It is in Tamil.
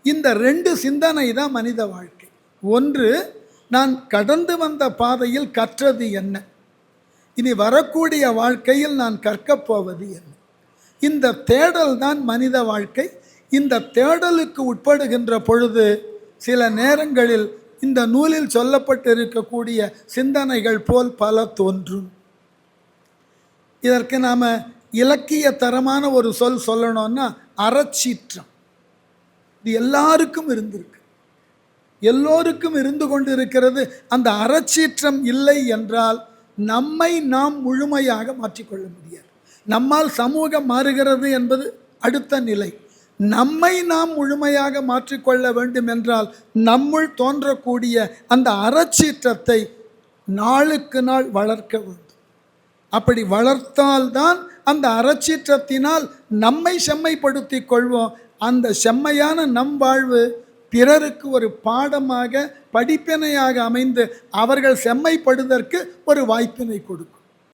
இந்த 2 சிந்தனை தான் மனித வாழ்க்கை. ஒன்று, நான் கடந்து வந்த பாதையில் கற்றது என்ன, இனி வரக்கூடிய வாழ்க்கையில் நான் கற்கப் போவது என்ன. இந்த தேடல் தான் மனித வாழ்க்கை. இந்த தேடலுக்கு உட்படுகின்ற பொழுது சில நேரங்களில் இந்த நூலில் சொல்லப்பட்டிருக்கக்கூடிய சிந்தனைகள் போல் பல தோன்றும். இதற்கு நாம் இலக்கிய தரமான ஒரு சொல் சொல்லணும்னா அறச்சீற்றம். இது எல்லாருக்கும் இருந்திருக்கு, எல்லோருக்கும் இருந்து கொண்டிருக்கிறது. அந்த அறச்சீற்றம் இல்லை என்றால் நம்மை நாம் முழுமையாக மாற்றிக்கொள்ள முடியாது. நம்மால் சமூகம் மாறுகிறது என்பது அடுத்த நிலை. நம்மை நாம் முழுமையாக மாற்றிக்கொள்ள வேண்டும் என்றால் நம்முள் தோன்றக்கூடிய அந்த அறச்சீற்றத்தை நாளுக்கு நாள் வளர்க்க வேண்டும். அப்படி வளர்த்தால்தான் அந்த அறச்சீற்றத்தினால் நம்மை செம்மைப்படுத்திக் கொள்வோம். அந்த செம்மையான நம் வாழ்வு பிறருக்கு ஒரு பாடமாக படிப்பினையாக அமைந்து அவர்கள் செம்மைப்படுவதற்கு ஒரு வாய்ப்பினை கொடுக்கும்.